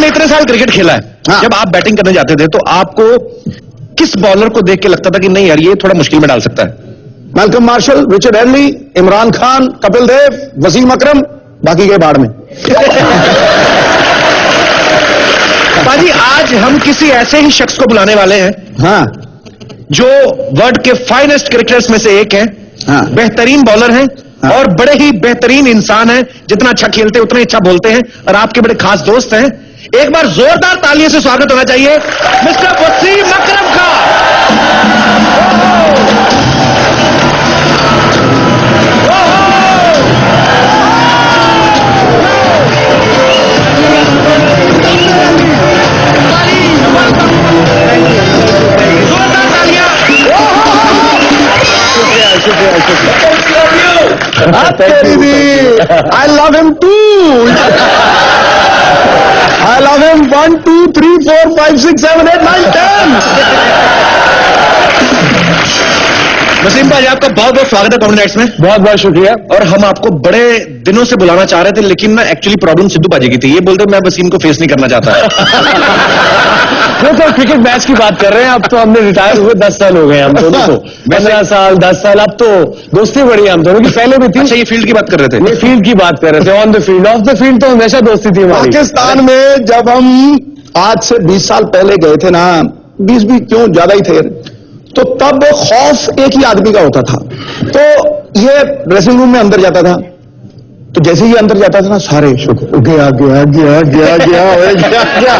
आपने इतने साल क्रिकेट खेला है, जब आप बैटिंग करने जाते थे तो आपको किस बॉलर को देख के लगता था कि नहीं यार ये थोड़ा मुश्किल में डाल सकता है? Malcolm Marshall, Richard Hadlee, Imran Khan, Kapil Dev, Wasim Akram, बाकी गए बाढ़ में। पाजी आज हम किसी ऐसे ही शख्स को बुलाने वाले हैं हाँ जो वर्ल्ड के फाइनेस्ट क्रिकेटर्स में से एक हैं, हाँ। बेहतरीन बॉलर हैं हाँ। और बड़े ही बेहतरीन इंसान हैं, जितना अच्छा खेलते हैं उतना अच्छा बोलते हैं और आपके बड़े खास दोस्त हैं। एक बार जोरदार तालियों से स्वागत होना चाहिए मिस्टर वसीम अकरम का। I love him too. I love him 1, 2, 3, 4, 5, 6, 7, 8, 9, 10. Wasim भाई आपका बहुत बहुत स्वागत है कॉमेडी नाइट्स में। बहुत बहुत शुक्रिया। और हम आपको बड़े दिनों से बुलाना चाह रहे थे, लेकिन ना एक्चुअली प्रॉब्लम सिद्धू बाजी की थी। ये बोलते मैं वसीम को फेस नहीं करना चाहता। वो तो क्रिकेट मैच की बात कर रहे हैं। अब तो हमने रिटायर हुए 10 साल हो गए हम दोनों को। 15 साल 10 साल अब तो दोस्ती बढ़ी है हम दोनों की, पहले भी थी। अच्छा ये फील्ड की बात कर रहे थे? ये फील्ड की बात कर रहे थे। On the field, of the field तो हमेशा दोस्ती थी हमारी। पाकिस्तान में जब हम आज से 20 साल पहले गए थे ना, 20 भी क्यों ज्यादा ही थे, तो तब खौफ एक ही आदमी का होता था। तो ये ड्रेसिंग रूम में अंदर जाता था, तो जैसे ही अंदर जाता था ना सारे शुक्र गया गया गया गया गया गया गया,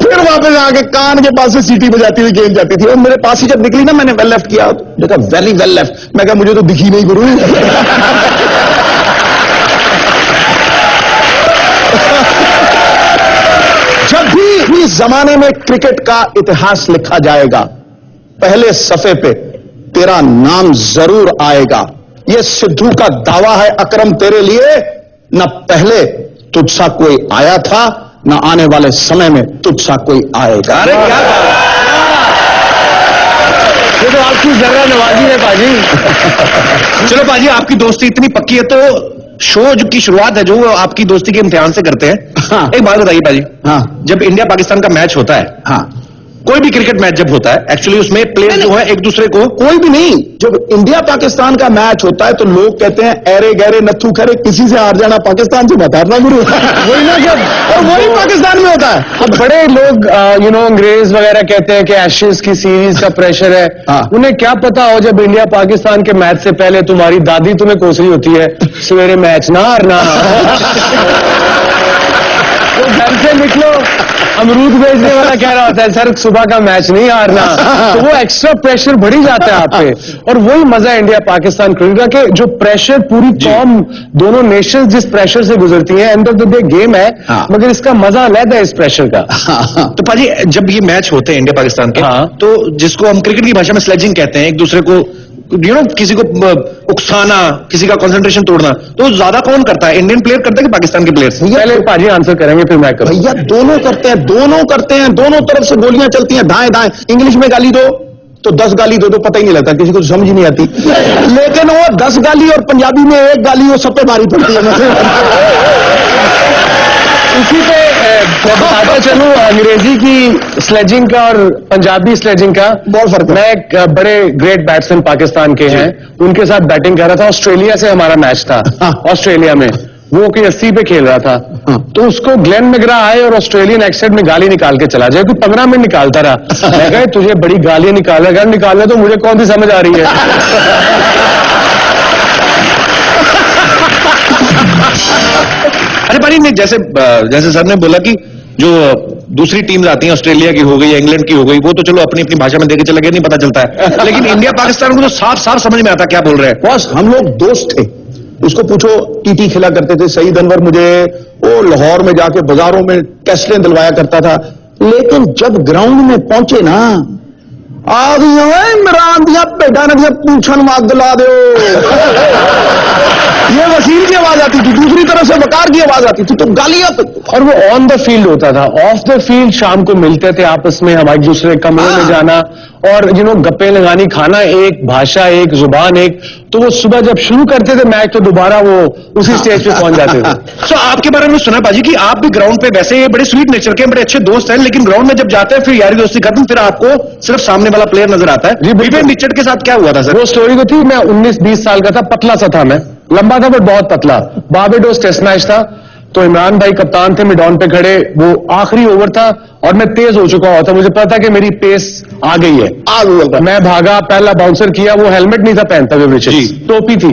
फिर वापस आके कान के पास से सीटी बजाती हुई गेंद जाती थी। और मेरे पास ही जब निकली ना, मैंने वेल लेफ्ट किया, देखा वेरी वेल लेफ्ट। मैं कहा मुझे तो दिखी नहीं गुरु। जब भी इस जमाने में क्रिकेट का इतिहास लिखा जाएगा, पहले सफे पे तेरा नाम जरूर आएगा। ये सिद्धू का दावा है अकरम तेरे लिए, न पहले तुझसा कोई आया था, न आने वाले समय में तुझसा कोई आएगा। अरे क्या ये तो आपकी जरा नवाजी है पाजी। चलो पाजी आपकी दोस्ती इतनी पक्की है तो शो की शुरुआत है जो आपकी दोस्ती के इम्तिहान से करते हैं। हाँ। एक बात बताइए पाजी, हाँ जब इंडिया पाकिस्तान का मैच होता है, हाँ, कोई भी क्रिकेट मैच जब होता है, एक्चुअली उसमें प्लेयर जो है एक दूसरे को, कोई भी नहीं, जब इंडिया पाकिस्तान का मैच होता है तो लोग कहते हैं अरे गहरे नथु खरे, किसी से हार जाना पाकिस्तान से मत हारना गुरु। वही ना जब, और वही पाकिस्तान में होता है। अब बड़े लोग अंग्रेज वगैरह कहते हैं कि एशेज की सीरीज का प्रेशर है। हाँ। उन्हें क्या पता हो जब इंडिया पाकिस्तान के मैच से पहले तुम्हारी दादी तुम्हें कोस रही होती है सवेरे मैच ना हारना। तो घर से निकलो, अमरूद बेचने वाला कह रहा होता है सर सुबह का मैच नहीं हारना। तो वो एक्स्ट्रा प्रेशर बढ़ी जाता है आप पे। और वही मजा है इंडिया पाकिस्तान क्रिकेट का कि जो प्रेशर पूरी कौम, दोनों नेशंस जिस प्रेशर से गुजरती हैं, end of the day game है। हाँ। मगर इसका मजा अलग है इस प्रेशर का। हाँ। तो पाजी जब ये मैच होते हैं इंडिया पाकिस्तान के, हाँ। तो जिसको हम क्रिकेट की भाषा में स्लेजिंग कहते हैं, एक दूसरे को किसी को उकसाना, किसी का कंसंट्रेशन तोड़ना, तो ज्यादा कौन करता है, इंडियन प्लेयर करता है कि पाकिस्तान के प्लेयर्स? पहले पाजी आंसर करेंगे फिर मैं करूं। भैया दोनों करते हैं, दोनों करते हैं, दोनों तरफ से गोलियां चलती हैं, दाएं दाएं। इंग्लिश में गाली दो तो 10 गाली दो, तो पता ही नहीं लगता, किसी को तो समझ ही नहीं आती। लेकिन वो 10 गाली और पंजाबी में 1 गाली वो सब पे भारी पड़ती है। इसी पे मैं बताता चलूं, अंग्रेजी की स्लेजिंग का और पंजाबी स्लेजिंग का बहुत फर्क है। मैं एक बड़े ग्रेट बैट्समैन पाकिस्तान के हैं, उनके साथ बैटिंग कर रहा था। ऑस्ट्रेलिया से हमारा मैच था। ऑस्ट्रेलिया में वो कोई 80 पे खेल रहा था। तो उसको ग्लेन मैग्रा आए और ऑस्ट्रेलियन एक्सेंट में गाली निकाल के चला जाए। कोई 15 मिनट निकालता रहा। मैं कहा तुझे बड़ी गालियां निकालना तो मुझे कौन सी समझ आ रही है। अरे पाजी नहीं, जैसे सर ने बोला कि जो दूसरी टीम्स आती हैं, ऑस्ट्रेलिया की हो गई, इंग्लैंड की हो गई, वो तो चलो अपनी अपनी भाषा में देके चले गए, नहीं पता चलता है। लेकिन इंडिया पाकिस्तान को तो साफ साफ समझ में आता क्या बोल रहे हैं। बस हम लोग दोस्त थे। उसको पूछो, टीटी खेला करते थे। सईद अनवर मुझे वो लाहौर में जाके बाजारों में टेस्लें दिलवाया करता था। लेकिन जब ग्राउंड में पहुंचे ना, आ गई इमरान दिया पेडा ने दिया पूछन माग दिला दो। ये वसीम की आवाज आती थी, दूसरी तरफ से वकार की आवाज आती थी, तो गालियां। और वो ऑन द फील्ड होता था। ऑफ द फील्ड शाम को मिलते थे आपस में, हम एक दूसरे कमरे में जाना और गप्पे लगानी, खाना एक, भाषा एक, जुबान एक। तो वो सुबह जब शुरू करते थे मैच तो दोबारा वो उसी स्टेज पे पहुंच जाते थे। तो आपके बारे में सुना पाजी कि आप भी ग्राउंड पे वैसे बड़े स्वीट नेचर के, बड़े अच्छे दोस्त हैं, लेकिन ग्राउंड में जब जाते हैं फिर यारी दोस्ती खत्म, फिर आपको सिर्फ सामने वाला प्लेयर नजर आता है। जी, विवेक रिचर्ड के साथ क्या हुआ था सर? वो स्टोरी तो थी, मैं 19-20 साल का था, पतला सा था मैं, लंबा था पर बहुत पतला। बारबेडोस टेस्ट मैच था, तो इमरान भाई कप्तान थे, मिडॉन पे खड़े, वो आखिरी ओवर था और मैं तेज हो चुका हुआ था, मुझे पता कि मेरी पेस आ गई है। मैं भागा, पहला बाउंसर किया, वो हेलमेट नहीं था पहनता हुए, टोपी थी,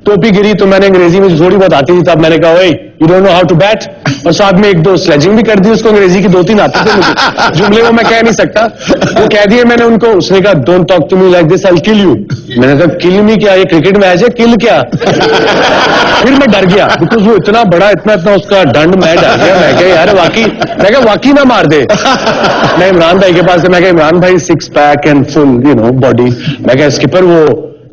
टोपी गिरी तो मैंने अंग्रेजी में थोड़ी बहुत आती थी तब, मैंने कहा ओए you don't know how to bat, और साथ में 1-2 स्लेजिंग भी कर दी उसको, अंग्रेजी की 2-3 आती थी मुझे, जुमले वो मैं कह नहीं सकता, वो कह दिए मैंने उनको। उसने कहा don't talk to me like this, I will kill you. मैंने कहा किल मी क्या, ये क्रिकेट मैच है, किल क्या? फिर मैं डर गया, बिकॉज वो इतना बड़ा, इतना उसका दंड, मैं डर गया। मैं कहा यार वाकई ना मार दे। मैं इमरान भाई के पास से, मैं कहा इमरान भाई 6 पैक एंड फुल बॉडी, मैं कहा स्किपर वो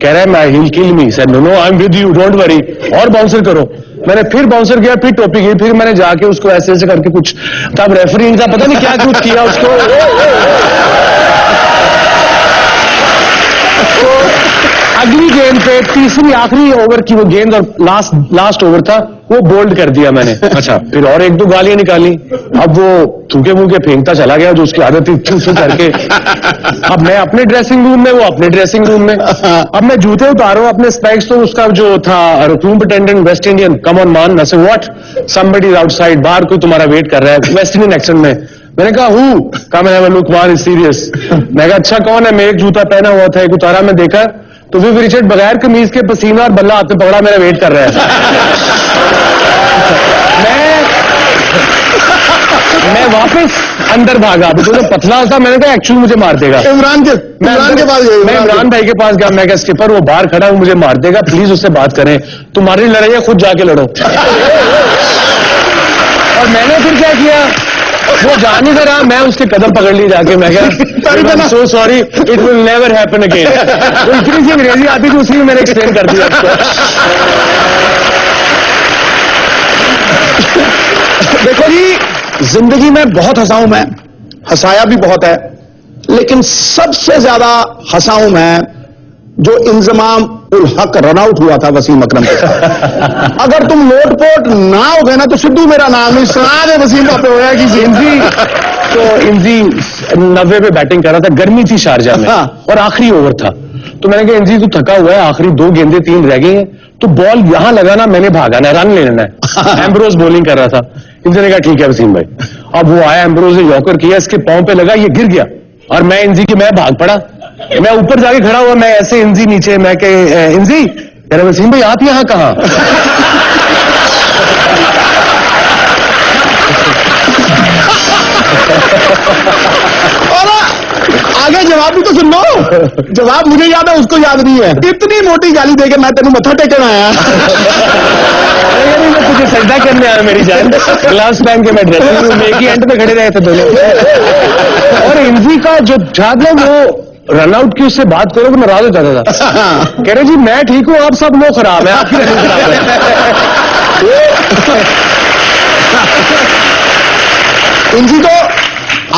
कह रहा है मैं ही kill me, sir no I am with you don't worry, और बाउंसर करो। मैंने फिर बाउंसर किया, फिर टोपी की, फिर मैंने जाके उसको ऐसे ऐसे करके कुछ, तब रेफरी था पता नहीं क्या कुछ किया उसको। तो अगली गेंद पे, तीसरी आखिरी ओवर की वो गेंद और लास्ट ओवर था, वो बोल्ड कर दिया मैंने। अच्छा, फिर और 1-2 गालियां निकाली, अब वो थूके मूके फेंकता चला गया, जो उसकी आदत थी थू करके। अब मैं अपने ड्रेसिंग रूम में, वो अपने ड्रेसिंग रूम में। अब मैं जूते उतारो अपने स्पेक्स, तो उसका जो था room attendant West Indian, come on मान, मैं से व्हाट, समबडी इज आउटसाइड, बाहर कोई तुम्हारा वेट कर रहा है, वेस्ट इंडियन एक्सेंट में। मैंने कहा हूँ, कहा मैंने लुक मान इज सीरियस। मैं कहा अच्छा कौन है? मैं एक जूता पहना हुआ था, एक उतारा, मैं देखा तो विव रिचर्ड बगैर कमीज के, पसीना और बल्ला हाथ में पकड़ा, मेरा वेट कर रहा है। मैं वापस अंदर भागा, जो पतला था, मैंने कहा एक्चुअली मुझे मार देगा। इमरान के पास गया, मैं इमरान भाई के पास गया, मैं कहा स्किपर वो बाहर खड़ा है, मुझे मार देगा, प्लीज उससे बात करें, तुम्हारी लड़ाई है खुद जाके लड़ो। और मैंने फिर क्या किया, वो जा नहीं रहा, मैं उसके कदम पकड़ ली जाके, मैं कहा so sorry it will never happen again. तो इतनी सी अंग्रेजी आती थी, उसी में मैंने एक्सप्लेन कर दिया उसको। देखो जी, जिंदगी में बहुत हंसाऊं मैं, हंसाया भी बहुत है, लेकिन सबसे ज्यादा हंसाऊं मैं जो इंजमाम उल हक रनआउट हुआ था वसीम अकरम के साथ। अगर तुम लोटपोट ना हो गए ना तो सिद्धू मेरा नाम नहीं, सुना दे वसीम पे होया कि इंजी। तो इंजी 90 पे बैटिंग कर रहा था, गर्मी थी शारजा में, और आखिरी ओवर था, तो मैंने कहा इंजी तू थका हुआ है, आखिरी 2 गेंदें 3 रह गई हैं, तो बॉल यहां लगाना, मैंने भागाना है, रन ले लेना है। एम्ब्रोज बॉलिंग कर रहा था, इंजी ने कहा ठीक है वसीम भाई। अब वो आया, एम्ब्रोज ने यॉर्कर किया, इसके पांव पे लगा, ये गिर गया, और मैं इंजी की मैं भाग पड़ा, मैं ऊपर जाके खड़ा हुआ, मैं ऐसे इंजी नीचे, मैं कह इंजी, कह रहा वसीम भाई आप यहां कहां? और आगे जवाब भी तो सुन लो, जवाब मुझे याद है, उसको याद नहीं है। इतनी मोटी गाली देके मैं तेनू मत्था टेकन आया। मैं तुझे सजदा करने आया मेरी जान, ग्लास पहन के मैं ड्रेसिंग रूम में एक ही एंड पे खड़े रहे थे दोनों। और इंजी का जो याद है, वो रनआउट की उससे बात करो तो नाराज हो जाता था। कह रहे जी मैं ठीक हूं, आप सब लोग खराब है, आपकी रनिंग खराब है। इंजी तो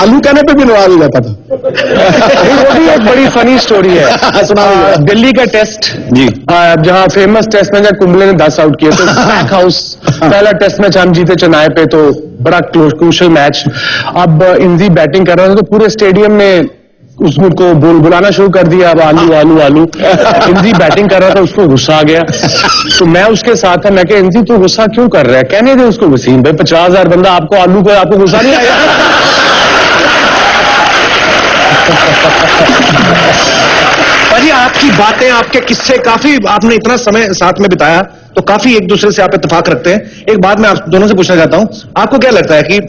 आलू कहने पे भी नाराज हो जाता था। वो भी एक बड़ी फनी स्टोरी है। सुना दिल्ली का टेस्ट जी, जहां फेमस टेस्ट मैच कुंबले ने 10 आउट किए, तो पैक हाउस, पहला टेस्ट मैच हम जीते चेन्नई पे, तो बड़ा क्रूशल मैच। अब इंजी बैटिंग कर रहा था, तो पूरे स्टेडियम में उसको बुलाना शुरू कर दिया, अब आलू आलू आलू। इंजी बैटिंग कर रहा था, उसको गुस्सा आ गया, तो मैं उसके साथ था, मैं कहा इंजी तू गुस्सा क्यों कर रहा है? कहने दे उसको वसीम भाई, 50,000 बंदा आपको आलू को, आपको गुस्सा नहीं आएगा? भाजी आपकी बातें, आपके किस्से, काफी आपने इतना समय साथ में बिताया, तो काफी एक दूसरे से आप इत्तेफाक रखते हैं। एक बात मैं आप दोनों से पूछना चाहता हूं, आपको क्या लगता है कि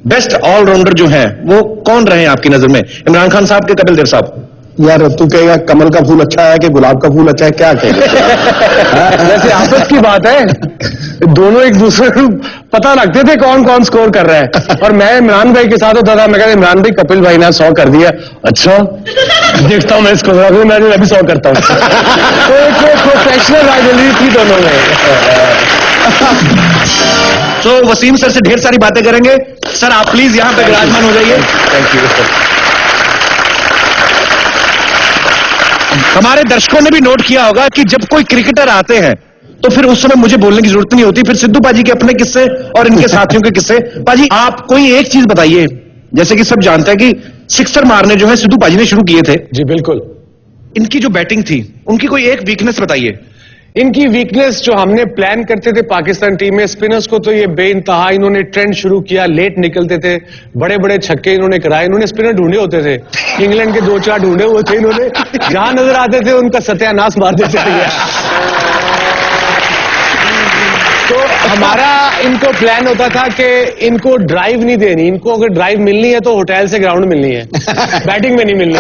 बेस्ट ऑलराउंडर जो हैं वो कौन रहे हैं आपकी नजर में? इमरान खान साहब के कपिल देव साहब? यार तू कहेगा कमल का फूल अच्छा है कि गुलाब का फूल अच्छा है, क्या कहेगा? वैसे आपस की बात है, दोनों एक दूसरे को पता लगते थे कौन कौन स्कोर कर रहा है। और मैं इमरान भाई के साथ होता था, मैं कहता इमरान भाई कपिल भाई ने 100 कर दिया, अच्छा देखता हूं मैं इसको, मैं भी 100 करता हूं। तो एक प्रोफेशनल राइवलरी थी दोनों में। तो वसीम सर से ढेर सारी बातें करेंगे। सर आप प्लीज यहां पे विराजमान हो जाइए। Thank you. हमारे दर्शकों ने भी नोट किया होगा कि जब कोई क्रिकेटर आते हैं तो फिर उस समय मुझे बोलने की जरूरत नहीं होती, फिर सिद्धू पाजी के अपने किस्से और इनके साथियों के किस्से। पाजी आप कोई एक चीज बताइए, जैसे कि सब जानते हैं कि सिक्सर मारने जो है सिद्धू पाजी ने शुरू किए थे। जी बिल्कुल। इनकी जो बैटिंग थी उनकी कोई एक वीकनेस बताइए। इनकी वीकनेस जो हमने प्लान करते थे पाकिस्तान टीम में, स्पिनर्स को तो ये बेइंतहा इन्होंने ट्रेंड शुरू किया, लेट निकलते थे, बड़े बड़े छक्के इन्होंने कराए, इन्होंने स्पिनर ढूंढे होते थे, इंग्लैंड के 2-4 ढूंढे हुए थे इन्होंने, जहां नजर आते थे उनका सत्यानाश मार देते थे। तो हमारा इनको प्लान होता था कि इनको ड्राइव नहीं देनी, इनको अगर ड्राइव मिलनी है तो होटल से ग्राउंड मिलनी है, बैटिंग में नहीं मिलनी।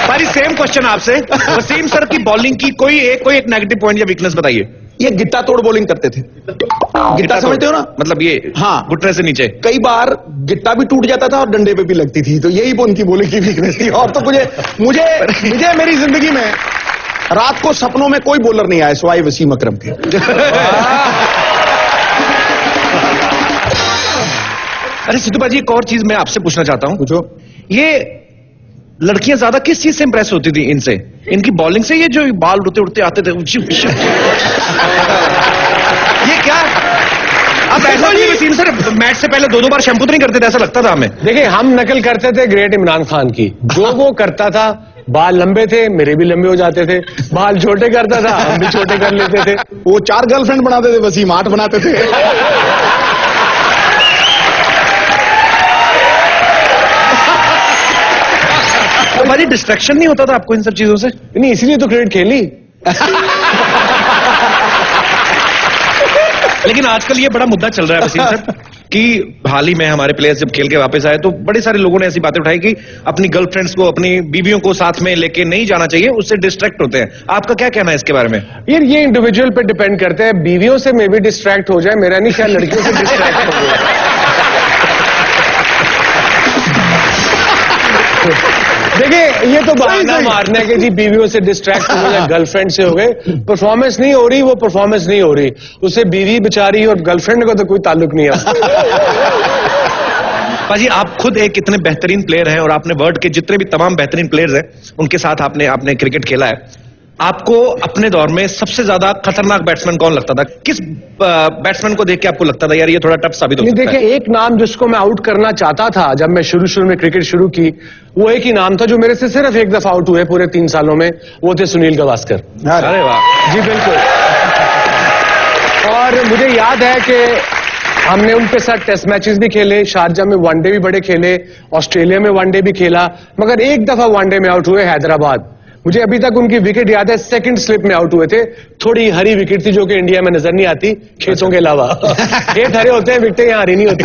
भाई सेम क्वेश्चन आपसे, वसीम सर की बॉलिंग की कोई एक नेगेटिव पॉइंट या वीकनेस बताइए। ये गिट्टा तोड़ बॉलिंग करते थे। गिट्टा समझते हो ना, मतलब ये हाँ, घुटने से नीचे कई बार गिट्टा भी टूट जाता था और डंडे पे भी लगती थी, तो यही उनकी बॉलिंग की वीकनेस थी। और तो मुझे मेरी जिंदगी में रात को सपनों में कोई बॉलर नहीं आया सिवाय वसीम अकरम के। अरे सिद्धू भाजी एक और चीज मैं आपसे पूछना चाहता हूं। पूछो। ये लड़कियां ज्यादा किस चीज से इंप्रेस होती थी इनसे? इनकी बॉलिंग से, ये जो बाल उड़ते उड़ते आते थे ये क्या अब ऐसा नहीं वसीम सर मैच से पहले 2-2 बार शैम्पू तो नहीं करते थे, ऐसा लगता था हमें। देखिए हम नकल करते थे ग्रेट इमरान खान की, जो वो करता था, बाल लंबे थे मेरे भी लंबे हो जाते थे, बाल छोटे करता था हम भी छोटे कर लेते थे। वो 4 गर्लफ्रेंड बनाते थे, वसीम 8 बनाते थे। तो भाजी डिस्ट्रैक्शन नहीं होता था आपको इन सब चीजों से? नहीं, इसीलिए तो क्रिकेट खेली। लेकिन आजकल ये बड़ा मुद्दा चल रहा है वसीम सर कि हाल ही में हमारे प्लेयर्स जब खेल के वापस आए तो बड़े सारे लोगों ने ऐसी बातें उठाई कि अपनी गर्लफ्रेंड्स को, अपनी बीवियों को साथ में लेके नहीं जाना चाहिए, उससे डिस्ट्रैक्ट होते हैं। आपका क्या कहना है इसके बारे में? यार ये इंडिविजुअल पे डिपेंड करते हैं, बीवियों से मे भी डिस्ट्रैक्ट हो जाए, मेरा नहीं ख्याल लड़कियों से डिस्ट्रैक्ट हो जाए। देखिए ये तो बहाना मारना है कि जी बीवियों से डिस्ट्रैक्ट हो गए, गर्लफ्रेंड से हो गए, परफॉर्मेंस नहीं हो रही, वो परफॉर्मेंस नहीं हो रही, उससे बीवी बेचारी और गर्लफ्रेंड का तो कोई ताल्लुक नहीं है। भाजी आप खुद एक इतने बेहतरीन प्लेयर हैं और आपने वर्ल्ड के जितने भी तमाम बेहतरीन प्लेयर्स हैं उनके साथ आपने क्रिकेट खेला है। आपको अपने दौर में सबसे ज्यादा खतरनाक बैट्समैन कौन लगता था? किस बैट्समैन को देख के आपको लगता था यार ये थोड़ा टफ साबित हो सकता है? देखिए एक नाम जिसको मैं आउट करना चाहता था जब मैं शुरू में क्रिकेट शुरू की, वो एक ही नाम था जो मेरे से सिर्फ एक दफा आउट हुए पूरे 3 सालों में, वो थे सुनील गावस्कर। अरे वाह जी बिल्कुल। और मुझे याद है कि हमने उनके साथ टेस्ट मैचेस भी खेले, शारजा में वनडे भी बड़े खेले, ऑस्ट्रेलिया में वनडे भी खेला, मगर एक दफा वनडे में आउट हुए हैदराबाद। मुझे अभी तक उनकी विकेट याद है, सेकंड स्लिप में आउट हुए थे, थोड़ी हरी विकेट थी जो कि इंडिया में नजर नहीं आती खेतों के अलावा। खेत हरे होते हैं, विकेटें यहाँ हरी नहीं होती।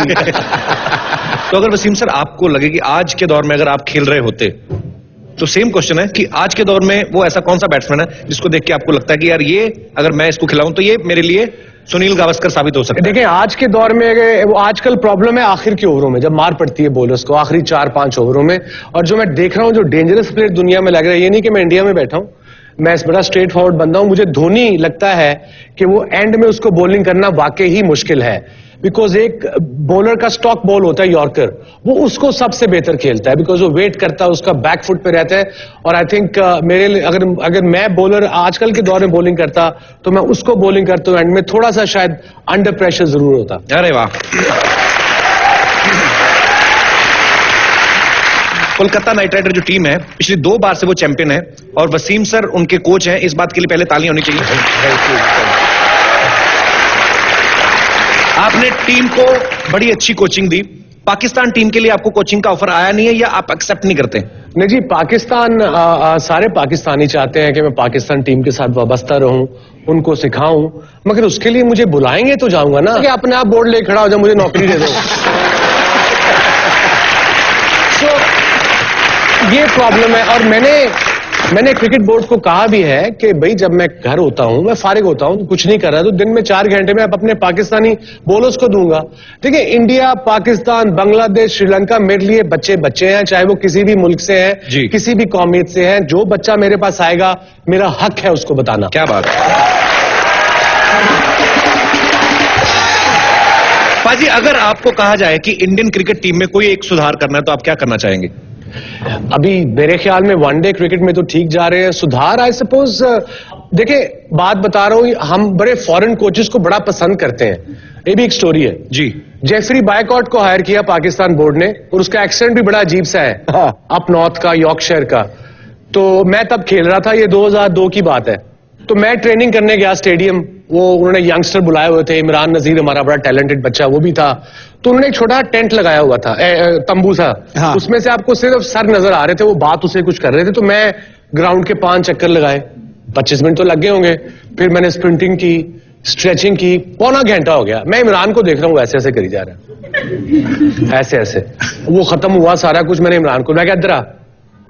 तो अगर वसीम सर आपको लगे कि आज के दौर में अगर आप खेल रहे होते, तो सेम क्वेश्चन है कि आज के दौर में वो ऐसा कौन सा बैट्समैन है जिसको देख के आपको लगता है कि यार ये अगर मैं इसको खिलाऊं तो ये मेरे लिए सुनील गावस्कर साबित हो सकता है? देखिए आज के दौर में वो आजकल प्रॉब्लम है आखिर के ओवरों में, जब मार पड़ती है बॉलर्स को आखिरी 4-5 ओवरों में। और जो मैं देख रहा हूं जो डेंजरस प्लेयर दुनिया में लग रहा है, ये नहीं कि मैं इंडिया में बैठा हूं, मैं बड़ा स्ट्रेट फॉरवर्ड बंदा हूं, मुझे धोनी लगता है कि वो एंड में उसको बॉलिंग करना वाकई ही मुश्किल है, बिकॉज एक बॉलर का स्टॉक बॉल होता है यॉर्कर, वो उसको सबसे बेहतर खेलता है बिकॉज वो वेट करता है, उसका बैक फुट पे रहता है। और आई थिंक मेरे लिए अगर मैं बॉलर आजकल के दौर में बॉलिंग करता तो मैं उसको बॉलिंग करता हूं एंड में थोड़ा सा शायद अंडर प्रेशर जरूर होता। अरे वाह। कोलकाता नाइट राइडर जो टीम है पिछली 2 बार से वो चैंपियन है और वसीम सर उनके कोच हैं, इस बात के लिए पहले तालियां होनी चाहिए। आपने टीम को बड़ी अच्छी कोचिंग दी। पाकिस्तान टीम के लिए आपको कोचिंग का ऑफर आया नहीं है या आप एक्सेप्ट नहीं करते? नहीं जी, पाकिस्तान सारे पाकिस्तानी चाहते हैं कि मैं पाकिस्तान टीम के साथ वाबस्ता रहूं, उनको सिखाऊं, मगर उसके लिए मुझे बुलाएंगे तो जाऊंगा ना, कि अपने आप बोर्ड ले खड़ा हो जाओ मुझे नौकरी दे दो। तो ये प्रॉब्लम है। और मैंने क्रिकेट बोर्ड को कहा भी है कि भाई जब मैं घर होता हूं, मैं फारिग होता हूं, कुछ नहीं कर रहा, तो दिन में 4 घंटे में अपने पाकिस्तानी बॉलर्स को दूंगा। देखिए इंडिया, पाकिस्तान, बांग्लादेश, श्रीलंका मेरे लिए बच्चे हैं, चाहे वो किसी भी मुल्क से हैं, किसी भी कौमियत से हैं। जो बच्चा मेरे पास आएगा मेरा हक है उसको बताना। क्या बात है पाजी। अगर आपको कहा जाए कि इंडियन क्रिकेट टीम में कोई एक सुधार करना है तो आप क्या करना चाहेंगे? अभी मेरे ख्याल में वनडे क्रिकेट में तो ठीक जा रहे हैं, सुधार आई सपोज। देखिए बात बता रहा हूं, हम बड़े फॉरेन कोचेस को बड़ा पसंद करते हैं, ये भी एक स्टोरी है जी। जेफरी बायकॉट को हायर किया पाकिस्तान बोर्ड ने, और उसका एक्सेंट भी बड़ा अजीब सा है, अप नॉर्थ का, यॉर्कशायर का। तो मैं तब खेल रहा था, ये 2002 की बात है। तो मैं ट्रेनिंग करने गया स्टेडियम, वो उन्होंने यंगस्टर बुलाए हुए थे, इमरान नजीर हमारा बड़ा टैलेंटेड बच्चा वो भी था। तो उन्होंने एक छोटा टेंट लगाया हुआ था, तंबू सा, उसमें से आपको सिर्फ सर नजर आ रहे थे, वो बात उसे कुछ कर रहे थे। तो मैं ग्राउंड के 5 चक्कर लगाए, 25 मिनट तो लग गए होंगे। फिर मैंने स्प्रिंटिंग की, स्ट्रेचिंग की, पौना घंटा हो गया। मैं इमरान को देख रहा हूँ ऐसे ऐसे करी जा रहा है, ऐसे ऐसे। वो खत्म हुआ सारा कुछ, मैंने इमरान को, मैं क्या इधर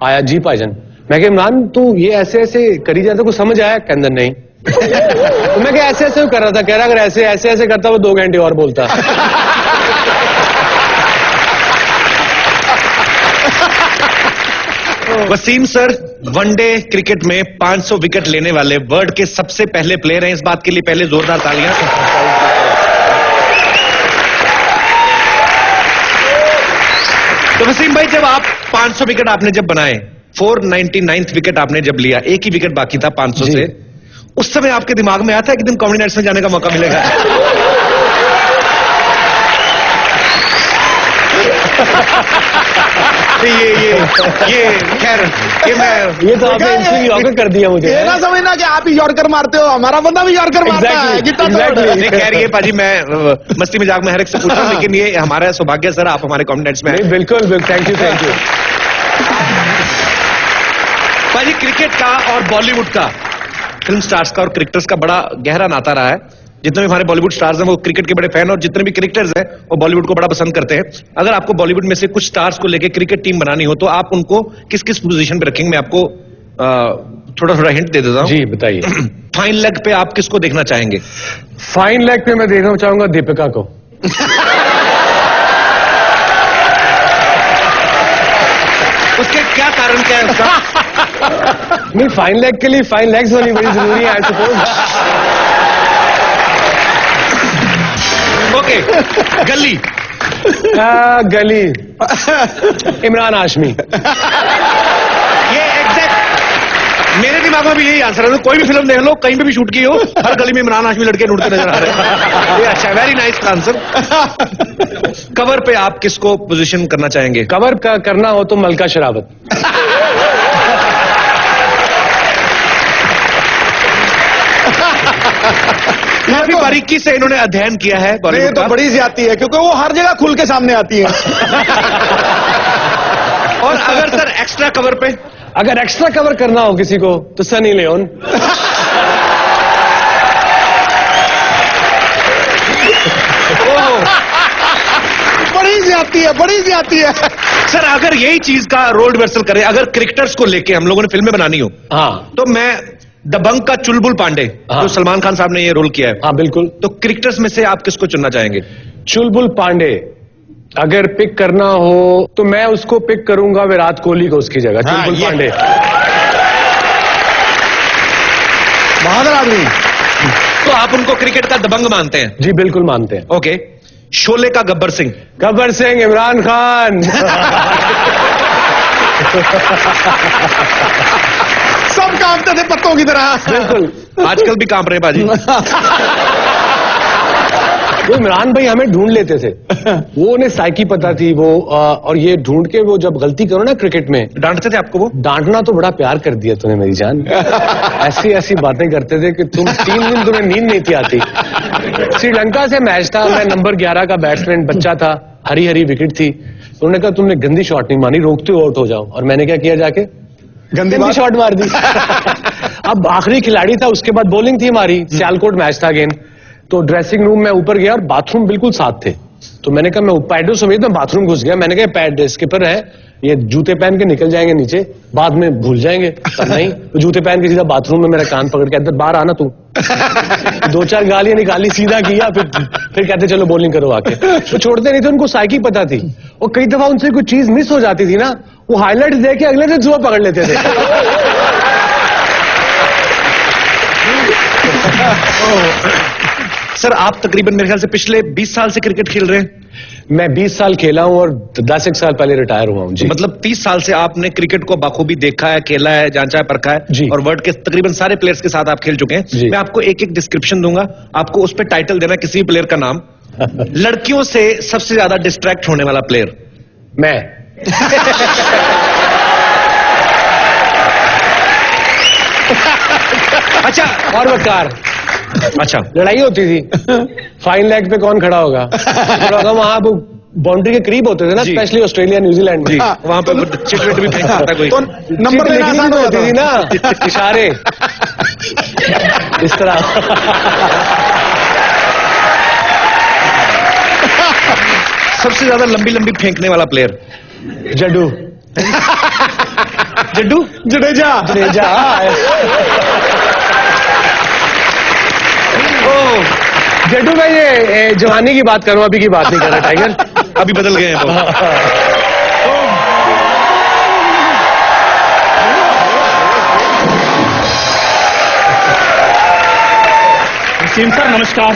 आया जी भाईजान, मैं क्या इमरान तू ये ऐसे ऐसे करी जाता, कुछ समझ आया? के अंदर नहीं। तो मैं क्या ऐसे ऐसे कर रहा था, कह रहा अगर ऐसे ऐसे ऐसे करता वो 2 घंटे और बोलता। वसीम सर वनडे क्रिकेट में 500 विकेट लेने वाले वर्ल्ड के सबसे पहले प्लेयर हैं, इस बात के लिए पहले जोरदार तालियां। तो वसीम भाई, जब आप 500 विकेट आपने जब बनाए, 499th विकेट आपने जब लिया, एक ही विकेट बाकी था 500 से, उस समय आपके दिमाग में आया था एक दिन कॉमेडी नाइट्स में जाने का मौका मिलेगा? ये खैर, ये तो आपने इंस्टिंग यॉर्कर कर दिया मुझे। ये ना समझना कि आप ही यॉर्कर मारते हो, हमारा बंदा भी यॉर्कर मारता है। नहीं खैर, ये पाजी मैं मस्ती मजाक में हर एक से पूछता हूं, लेकिन ये हमारा सौभाग्य सर, आप हमारे कॉमेडी नाइट्स में आए। बिल्कुल बिल्कुल, थैंक यू थैंक यू। पाजी, क्रिकेट का और बॉलीवुड का, फिल्म स्टार्स का और क्रिकेटर्स का बड़ा गहरा नाता रहा है। जितने भी हमारे बॉलीवुड स्टार्स हैं वो क्रिकेट के बड़े फैन, और जितने भी क्रिकेटर्स हैं वो बॉलीवुड को बड़ा पसंद करते हैं। अगर आपको बॉलीवुड में से कुछ स्टार्स को लेके क्रिकेट टीम बनानी हो तो आप उनको किस किस पोजीशन पे रखेंगे? मैं आपको थोड़ा थोड़ा हिंट दे देता हूं। जी बताइए। फाइन लेग पे आप किसको देखना चाहेंगे? फाइन लेग पे मैं देखना चाहूंगा दीपिका को। उसके क्या कारण क्या है उसका? नहीं, फाइन लेग के लिए फाइन लेग्स होनी बड़ी जरूरी है आई सपोज। ओके, गली। गली इमरान हाशमी। ये एग्जैक्ट मेरे दिमाग में भी यही आंसर है। कोई भी फिल्म देख लो, कहीं पे भी शूट की हो, हर गली में इमरान हाशमी लड़के ढूंढते नजर आ रहे हैं। ये अच्छा, वेरी नाइस आंसर। कवर पे आप किसको पोजीशन करना चाहेंगे? कवर का करना हो तो मलका शरावत। काफी बारीकी से इन्होंने अध्ययन किया है ये तो बड़ी ज्यादती है, क्योंकि वो हर जगह खुल के सामने आती है। और अगर सर एक्स्ट्रा कवर पे, अगर एक्स्ट्रा कवर करना हो किसी को तो सनी लियोन। बड़ी ज्यादती है, बड़ी ज्यादती है। सर अगर यही चीज का रोल रिवर्सल करें, अगर क्रिकेटर्स को लेके हम लोगों ने फिल्में बनानी हो, हाँ, तो मैं दबंग का चुलबुल पांडे, हाँ, जो सलमान खान साहब ने ये रोल किया है, हाँ बिल्कुल, तो क्रिकेटर्स में से आप किसको चुनना चाहेंगे? चुलबुल पांडे अगर पिक करना हो तो मैं उसको पिक करूंगा, विराट कोहली को उसकी जगह। हाँ, चुलबुल पांडे बहादुर आदमी। तो आप उनको क्रिकेट का दबंग मानते हैं? जी बिल्कुल मानते हैं। ओके, शोले का गब्बर सिंह? गब्बर सिंह इमरान खान। सब कांपते थे पत्तों की तरह। बिल्कुल, आजकल भी कांप रहे बाजी। वो इमरान भाई हमें ढूंढ लेते थे, वो उन्हें साइकी पता थी वो, और ये ढूंढ के वो जब गलती करो ना क्रिकेट में, डांटते थे आपको वो? डांटना तो बड़ा प्यार कर दिया तूने मेरी जान। ऐसी ऐसी बातें करते थे कि तुम 3 दिन तुम्हें नींद नहीं थी आती। श्रीलंका से मैच था, मैं नंबर 11 का बैट्समैन बच्चा था, हरी हरी विकेट थी। उन्होंने कहा तुमने गंदी शॉट नहीं मारी, रोकते हो आउट हो जाओ। और मैंने क्या किया, जाके गंदी शॉट मार दी। अब आखिरी खिलाड़ी था, उसके बाद बॉलिंग थी हमारी, सियालकोट मैच था अगेन। तो ड्रेसिंग रूम में ऊपर गया और बाथरूम बिल्कुल साथ थे। तो मैंने कहा, मैं पैडों समेत मैं बाथरूम घुस गया। मैंने कहा पैड स्किपर है, ये जूते पहन के निकल जाएंगे नीचे, बाद में भूल जाएंगे। नहीं, तो जूते पहन के सीधा बाथरूम में मेरा कान पकड़ के, इधर बाहर आना तू। 2-4 गालियां निकाली, सीधा किया, फिर कहते चलो बॉलिंग करो आके। तो छोड़ते नहीं थे, उनको साइकी पता थी। और कई दफा उनसे कोई चीज मिस हो जाती थी ना, वो हाईलाइट्स देख के अगले दिन सुबह पकड़ लेते थे। सर आप तकरीबन मेरे ख्याल से पिछले 20 साल से क्रिकेट खेल रहे हैं? मैं 20 साल खेला हूं और 10 साल पहले रिटायर हुआ हूं जी। मतलब 30 साल से आपने क्रिकेट को बखूबी देखा है, खेला है, जांचा है, परखा है जी। और वर्ल्ड के तकरीबन सारे प्लेयर्स के साथ आप खेल चुके हैं। मैं आपको एक एक डिस्क्रिप्शन दूंगा, आपको उस पर टाइटल देना किसी प्लेयर का नाम। लड़कियों से सबसे ज्यादा डिस्ट्रैक्ट होने वाला प्लेयर? मैं। अच्छा, और वकार। अच्छा, लड़ाई होती थी फाइन लेग पे कौन खड़ा होगा, वहां बाउंड्री के करीब होते थे ना, स्पेशली ऑस्ट्रेलिया न्यूजीलैंड में। वहां पे चिट भी फेंक सकता कोई। तो नंबर लेना आसान होती थी ना, इशारे इस तरह। सबसे ज्यादा लंबी लंबी फेंकने वाला प्लेयर? जड्डू। जड्डू? जडेजा। जडेजा। जड्डू भाई, ये जवानी की बात करूं, अभी की बात नहीं कर रहा टाइगर। अभी बदल गए हैं वो। वसीम सर नमस्कार,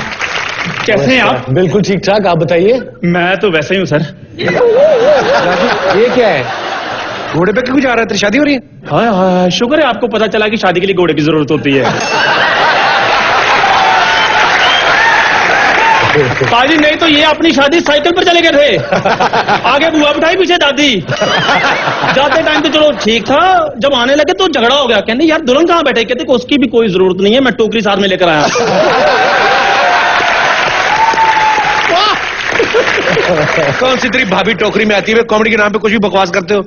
कैसे हैं आप? बिल्कुल ठीक ठाक, आप बताइए। मैं तो वैसे ही हूँ सर। ये क्या है? घोड़े पे क्यों जा रहा है? तेरी शादी हो रही है? हाँ हाँ, शुक्र है आपको पता चला कि शादी के लिए घोड़े की जरूरत होती है। पाजी नहीं तो ये अपनी शादी साइकिल पर चले गए थे, आगे बुआ बिठाई पीछे दादी। जाते टाइम तो चलो ठीक था, जब आने लगे तो झगड़ा हो गया। कहने यार दुल्हन कहाँ बैठे? कहते उसकी भी कोई जरूरत नहीं है, मैं टोकरी साथ में लेकर आया। कौन सी तेरी भाभी टोकरी में आती है? कॉमेडी के नाम पे कुछ भी बकवास करते हो।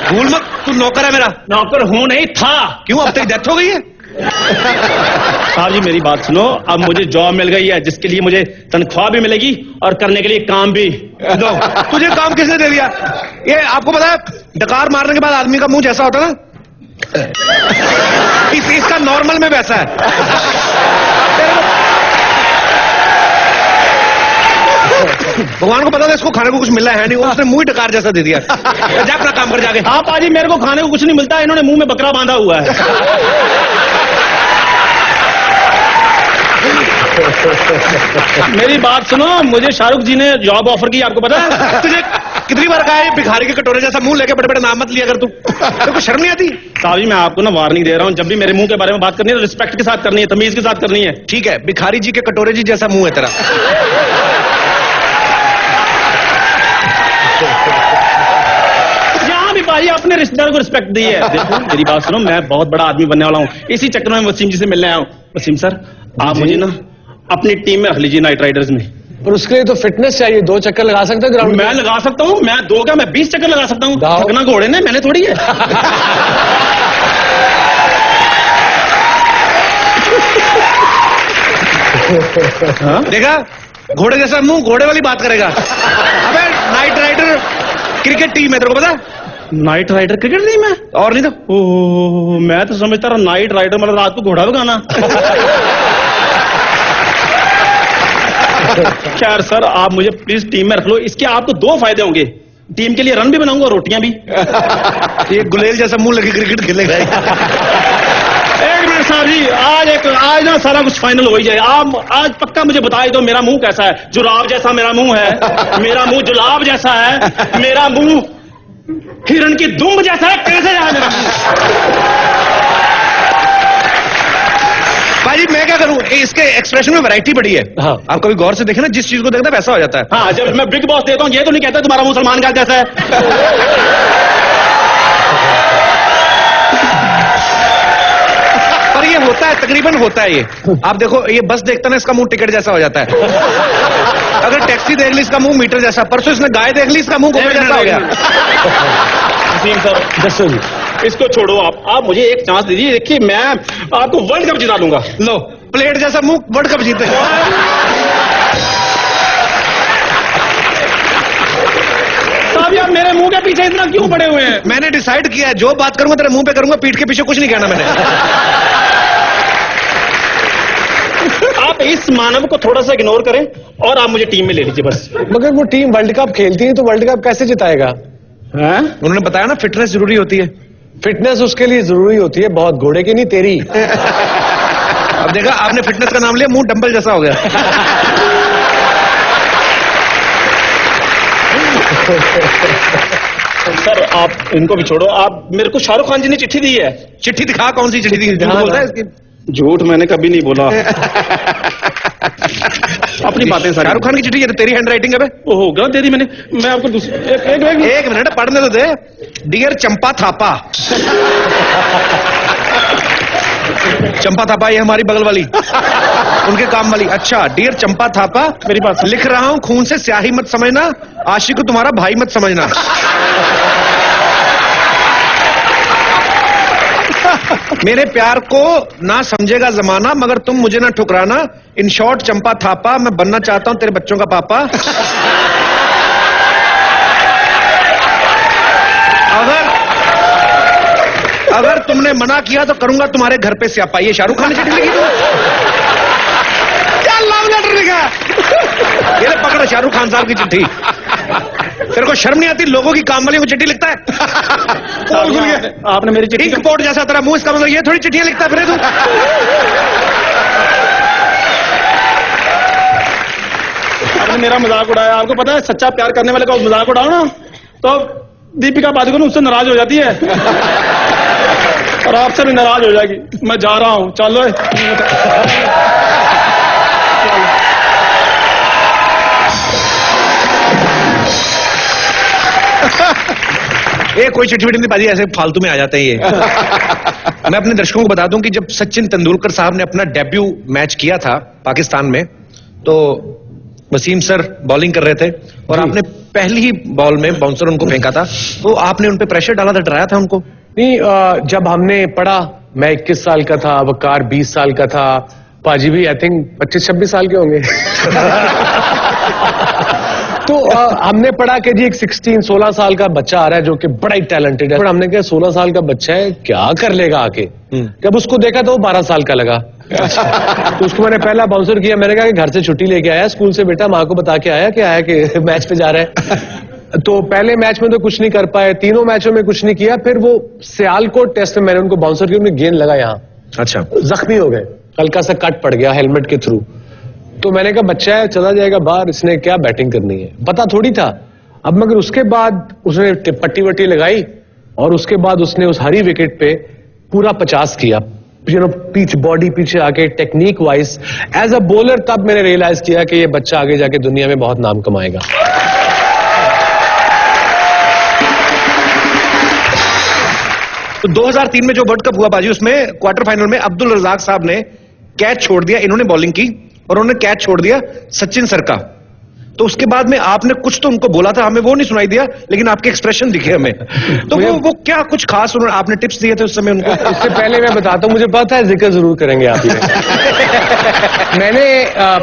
भूल मत, तू नौकर है मेरा। नौकर हूं नहीं था। क्यों, अब तेरी डेथ हो गई है? साहब जी मेरी बात सुनो, अब मुझे जॉब मिल गई है जिसके लिए मुझे तनख्वाह भी मिलेगी और करने के लिए काम भी। दो। तुझे काम किसने दे दिया? ये आपको पता है डकार मारने के बाद आदमी का मुंह जैसा होता है ना, इसका नॉर्मल में वैसा है। भगवान को पता था इसको खाने को कुछ मिला है नहीं, उसने मुंह ही डकार जैसा दे दिया। जा अपना काम कर जाके। हाँ पाजी, मेरे को खाने को कुछ नहीं मिलता, इन्होंने मुंह में बकरा बांधा हुआ है। मेरी बात सुनो, मुझे शाहरुख जी ने जॉब ऑफर की, आपको पता है? तुझे कितनी बार कहा है भिखारी के कटोरे जैसा मुंह लेके बड़े बड़े नाम मत लिया कर तू। तेरे को शर्म नहीं आती? साहब जी मैं आपको ना वार्निंग दे रहा हूँ, जब भी मेरे मुंह के बारे में बात करनी है तो रिस्पेक्ट के साथ करनी है, तमीज के साथ करनी है। ठीक है, भिखारी जी के कटोरे जी जैसा मुंह है तेरा। यहाँ भी भाई अपने रिश्तेदारों को रिस्पेक्ट दी है। देखो मेरी बात सुनो, मैं बहुत बड़ा आदमी बनने वाला हूँ, इसी चक्कर में वसीम जी से मिलने आया हूँ। वसीम सर आप मुझे ना अपनी टीम में रख लीजिए, नाइट राइडर्स में। पर उसके लिए तो फिटनेस चाहिए, 2 चक्कर लगा सकते हो ग्राउंड में? मैं लगा सकता हूँ, मैं 2 क्या मैं 20 चक्कर लगा सकता हूँ। थकना घोड़े ने, मैंने थोड़ी है। देखा, घोड़े जैसा मुंह, घोड़े वाली बात करेगा। अबे नाइट राइडर क्रिकेट टीम है, तेरे को पता? नाइट राइडर क्रिकेट टीम है? और नहीं तो? ओह, मैं तो समझता रहा नाइट राइडर मतलब रात को घोड़ा भगाना। खैर सर, आप मुझे प्लीज टीम में रख लो, इसके आपको 2 फायदे होंगे। टीम के लिए रन भी बनाऊंगा, रोटियां भी। ये गुलेल जैसा मुंह लगे क्रिकेट खेलेगा। एक मिनट साहब जी, आज ना सारा कुछ फाइनल हो ही जाए। आप आज पक्का मुझे बताइए दो, मेरा मुंह कैसा है? जुराब जैसा मेरा मुंह है, मेरा मुंह जुलाब जैसा है, मेरा मुंह हिरण की दुम जैसा है, कैसे है मेरा मुंह? भाई मैं क्या करूं, इसके एक्सप्रेशन में वैरायटी बड़ी है। हाँ। आप कभी गौर से देखें ना, जिस चीज को देखना वैसा हो जाता है। हाँ, जब मैं बिग बॉस देता हूँ ये तो नहीं कहता तुम्हारा मुंह सलमान खान जैसा है। पर ये होता है, तकरीबन होता है ये। आप देखो, ये बस देखता ना, इसका मुंह टिकट जैसा हो जाता है। अगर टैक्सी देख ली, इसका मुंह मीटर जैसा। परसों इसने गाय देख ली, इसका मुंह घोड़े जैसा हो गया। वसीम सर, जसो जी इसको छोड़ो, आप मुझे एक चांस दीजिए। देखिए मैं आपको वर्ल्ड कप जिता दूंगा। लो, प्लेट जैसा मुंह, वर्ल्ड कप जीते। साहब यार, मेरे मुंह के पीछे इतना क्यों पड़े हुए हैं? मैंने डिसाइड किया है, जो बात करूंगा तेरे मुंह पे करूंगा, पीठ के पीछे कुछ नहीं कहना मैंने। आप इस मानव को थोड़ा सा इग्नोर करें और आप मुझे टीम में ले लीजिए बस। मगर वो टीम वर्ल्ड कप खेलती है तो वर्ल्ड कप कैसे जिताएगा? उन्होंने बताया ना, फिटनेस जरूरी होती है। फिटनेस उसके लिए जरूरी होती है, बहुत, घोड़े की नहीं तेरी। अब देखा, आपने फिटनेस का नाम लिया, मुंह डंबल जैसा हो गया। सर आप इनको भी छोड़ो, आप मेरे को शाहरुख खान जी ने चिट्ठी दी है। चिट्ठी दिखा, कौन सी चिट्ठी दी? झूठ बोलता है इसकी। झूठ मैंने कभी नहीं बोला। अपनी बातें सारी। शाहरुख खान की चिट्ठी, ये तो तेरी हैंड राइटिंग है बे। वो होगा तेरी, मैंने मैं आपको एक मिनट पढ़ने तो दे। डियर चंपा थापा। चंपा थापा ये हमारी बगल वाली, उनके काम वाली। अच्छा, डियर चंपा थापा, मेरी बात लिख रहा हूं, खून से स्याही मत समझना, आशिक को तुम्हारा भाई मत समझना। मेरे प्यार को ना समझेगा जमाना, मगर तुम मुझे ना ठुकराना। इन शॉर्ट चंपा थापा, मैं बनना चाहता हूं तेरे बच्चों का पापा। अगर तुमने मना किया तो करूंगा तुम्हारे घर पे स्यापा। ये शाहरुख खान ने चिट्ठी लिखी? क्या लव लेटर लिखा? ये पकड़ शाहरुख खान साहब की चिट्ठी। तेरे को शर्म नहीं आती? लोगों की काम वाली को चिट्ठी लिखता है। आपने मेरी चिट्ठी इंक पोर्ट जैसा तेरा मुंह, इसका मतलब ये थोड़ी चिट्ठियां लिखता फिर तू। आपने मेरा मजाक उड़ाया। आपको पता है सच्चा प्यार करने वाले का मजाक उड़ाओ ना तो दीपिका पादुकोण उससे नाराज हो जाती है और आपसे भी नाराज हो जाएगी। मैं जा रहा हूं, चलो। ये कोई चिट्ठी नहीं पाजी, ऐसे फालतू में आ जाते हैं ये। मैं अपने दर्शकों को बता दूं कि जब सचिन तेंदुलकर साहब ने अपना डेब्यू मैच किया था पाकिस्तान में, तो वसीम सर बॉलिंग कर रहे थे और आपने पहली ही बॉल में बाउंसर उनको फेंका था, तो आपने उन पे प्रेशर डाला था, डराया था उनको? नहीं, जब हमने पढ़ा, मैं 21 साल का था, वकार 20 साल का था, पाजी भी आई थिंक 25-26 साल के होंगे। तो हमने पढ़ा कि जी एक 16 साल का बच्चा आ रहा है जो कि बड़ा ही टैलेंटेड है। हमने कहा 16 साल का बच्चा है, क्या कर लेगा आके। जब उसको देखा तो वो 12 साल का लगा। तो उसको मैंने पहला बाउंसर किया। मैंने कहा कि घर से छुट्टी लेके आया स्कूल से, बेटा माँ को बता के आया कि मैच पे जा रहा है। तो पहले मैच में तो कुछ नहीं कर पाए, तीनों मैचों में कुछ नहीं किया। फिर वो सियालकोट टेस्ट में मैंने उनको बाउंसर किया, उन्हें गेंद लगा यहाँ। अच्छा, जख्मी हो गए, हल्का सा कट पड़ गया हेलमेट के थ्रू। तो मैंने कहा बच्चा है, चला जाएगा बाहर, इसने क्या बैटिंग करनी है, पता थोड़ी था। अब मगर उसके बाद उसने पट्टी वट्टी लगाई और उसके बाद उसने उस हरी विकेट पे पूरा 50 किया, पीछ बॉडी पीछे आके technique wise as a bowler. तब मैंने रियलाइज किया कि ये बच्चा आगे जाके दुनिया में बहुत नाम कमाएगा। तो 2003 में जो वर्ल्ड कप हुआ बाजी, उसमें क्वार्टर फाइनल में अब्दुल रजाक साहब ने कैच छोड़ दिया, इन्होंने बॉलिंग की और उन्होंने कैच छोड़ दिया सचिन सर का। तो उसके बाद में आपने कुछ तो उनको बोला था, हमें वो नहीं सुनाई दिया, लेकिन आपके एक्सप्रेशन दिखे हमें। तो वो क्या कुछ खास आपने टिप्स दिए थे उस समय उनको? इससे पहले मैं बताता हूं, मुझे पता है जिक्र जरूर करेंगे आप ये। मैंने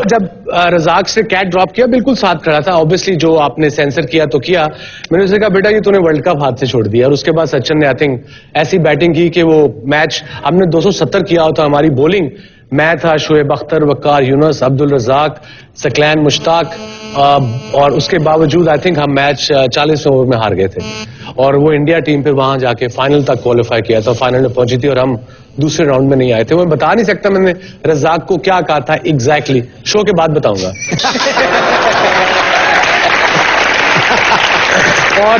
जब रजाक से कैच ड्रॉप किया, बिल्कुल साथ खड़ा था, ऑब्वियसली जो आपने सेंसर किया तो किया। मैंने उसे कहा बेटा ये तूने वर्ल्ड कप हाथ से छोड़ दिया। और उसके बाद सचिन ने आई थिंक ऐसी बैटिंग की कि वो मैच हमने 270 किया होता। हमारी बॉलिंग, मैं था, शोएब अख्तर, वकार यूनुस, अब्दुल रजाक, सकलैन मुश्ताक, और उसके बावजूद आई थिंक हम मैच 40 ओवर में हार गए थे। और वो इंडिया टीम फिर वहां जाके फाइनल तक क्वालिफाई किया था, फाइनल में पहुंची थी और हम दूसरे राउंड में नहीं आए थे। मैं बता नहीं सकता मैंने रजाक को क्या कहा था एग्जैक्टली, शो के बाद बताऊंगा। और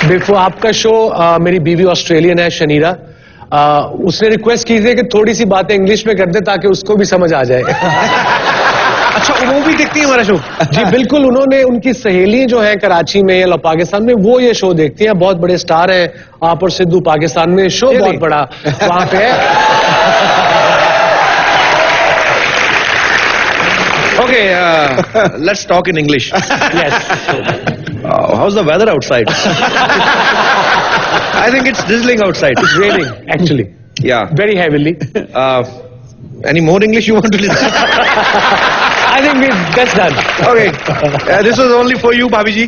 बिफोर आपका शो, मेरी बीवी ऑस्ट्रेलियन है शनीरा, उसने रिक्वेस्ट की थी कि थोड़ी सी बातें इंग्लिश में कर दे ताकि उसको भी समझ आ जाए। अच्छा, वो भी देखती है हमारा शो? जी बिल्कुल, उन्होंने, उनकी सहेली जो है कराची में या पाकिस्तान में, वो ये शो देखती हैं। बहुत बड़े स्टार हैं आप और सिद्धू पाकिस्तान में, शो बहुत बड़ा वहां पे है। Okay, let's talk in English. Yes, how is the weather outside? I think it's drizzling outside. It's raining, actually. Yeah. Very heavily. Any more English you want to listen? I think that's done. Okay. This was only for you, Bhabhi ji.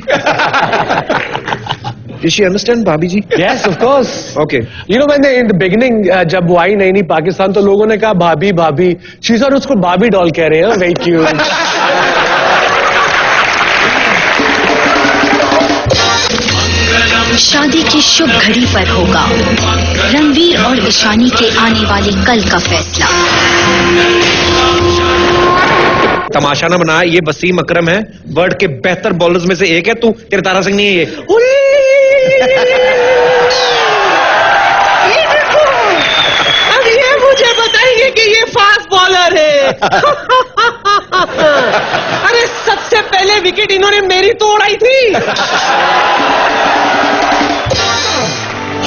Did she understand, Bhabhi ji? Yes, of course. Okay. You know, when in the beginning, जब वो आई नई पाकिस्तान, तो लोगों ने कहा भाभी भाभी, she said उसको भाभी डॉल कह रहे हैं, very cute. शादी की शुभ घड़ी पर होगा रणवीर और ईशानी के आने वाले कल का फैसला। तमाशा ना बना, ये वसीम अकरम है, वर्ल्ड के बेहतर बॉलर्स में से एक है, तू तेरे तारा सिंह नहीं है ये देखो, अब ये मुझे बताइए कि ये फास्ट बॉलर है। अरे सबसे पहले विकेट इन्होंने मेरी तो उड़ाई थी।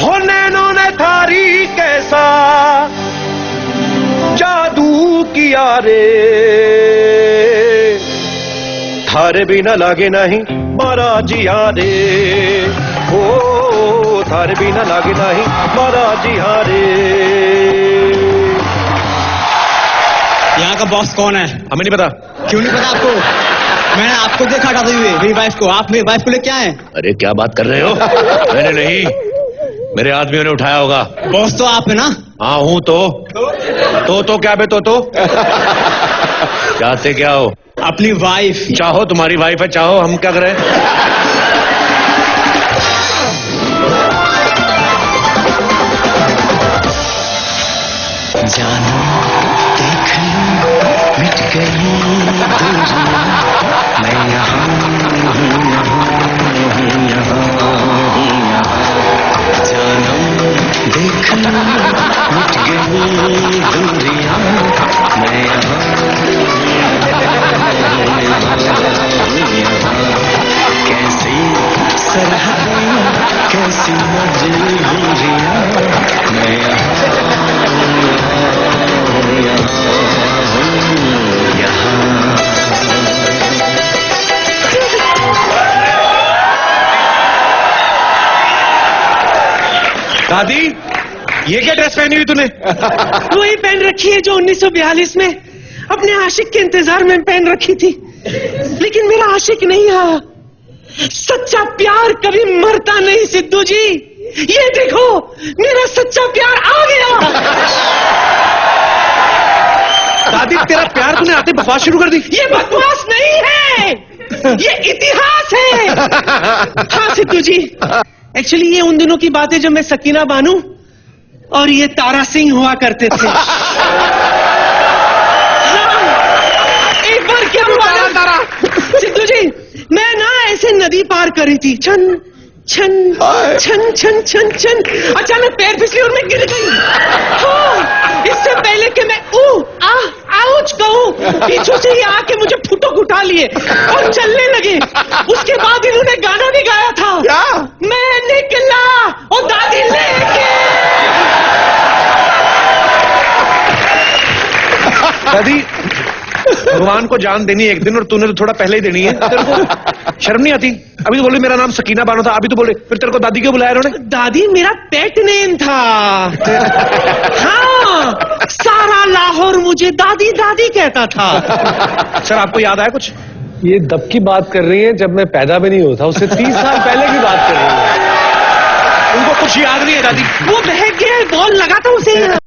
हो नैनों ने थारी कैसा जादू किया रे, थारे बिना लागे नहीं मारा जिया रे, ओ थारे बिना लागे नहीं मारा जिया रे। यहाँ का बॉस कौन है? हमें नहीं पता। क्यों नहीं पता आपको? मैंने आपको देखा हटाते हुए मेरी वाइफ को। आप मेरी वाइफ को लेके आए? अरे क्या बात कर रहे हो? मैंने नहीं, मेरे आदमियों ने उठाया होगा। बॉस तो आप है ना? हाँ हूँ तो क्या बे तो चाहते क्या हो? अपनी वाइफ। चाहो, तुम्हारी वाइफ है, चाहो, हम क्या करें? जानो देख लो मिट गई दूरियां, मैं यहाँ हूँ, जानो देख लो मिट गई दूरियां, मैं यहाँ कैसी सरहदें कैसी मजबूरियां, मैं दादी, ये क्या ड्रेस पहनी हुई तूने? वही पहन रखी है जो 1942 में अपने आशिक के इंतजार में पहन रखी थी, लेकिन मेरा आशिक नहीं आया। सच्चा प्यार कभी मरता नहीं सिद्धू जी, ये देखो मेरा सच्चा प्यार आ गया। दादी, तेरा प्यार तूने आते बकवास शुरू कर दी। ये बकवास नहीं है, ये इतिहास है। हाँ सिद्धू जी, एक्चुअली ये उन दिनों की बात है जब मैं सकीना बानू और ये तारा सिंह हुआ करते थे। हाँ, एक बार क्या हुआ तारा सिद्धू जी, मैं ना ऐसे नदी पार करी थी, छन छन छन छन छन छन, अचानक पैर फिसली और मैं गिर गई। हाँ, इससे पहले कि मैं आउच कहूं, पीछे से ही आके मुझे फुटक उठा लिए और चलने लगे। उसके बाद इन्होंने गाना भी गाया था, क्या? मैं निकला और दादी लेके। दादी, भगवान को जान देनी एक दिन, और तूने तो थोड़ा पहले ही देनी है। तेरे को शर्म नहीं आती? अभी तो बोले मेरा नाम सकीना बानो था, अभी तो बोले फिर तेरे को दादी क्यों बुलाया उन्होंने? दादी मेरा पेट नेम था। हाँ, सारा लाहौर मुझे दादी दादी कहता था। सर, आपको याद आया कुछ? ये दब की बात कर रही है जब मैं पैदा भी नहीं होता, उससे 30 साल पहले की बात कर रही है। उनको कुछ याद नहीं है दादी? वो बहक गया, बॉल लगा था उसे।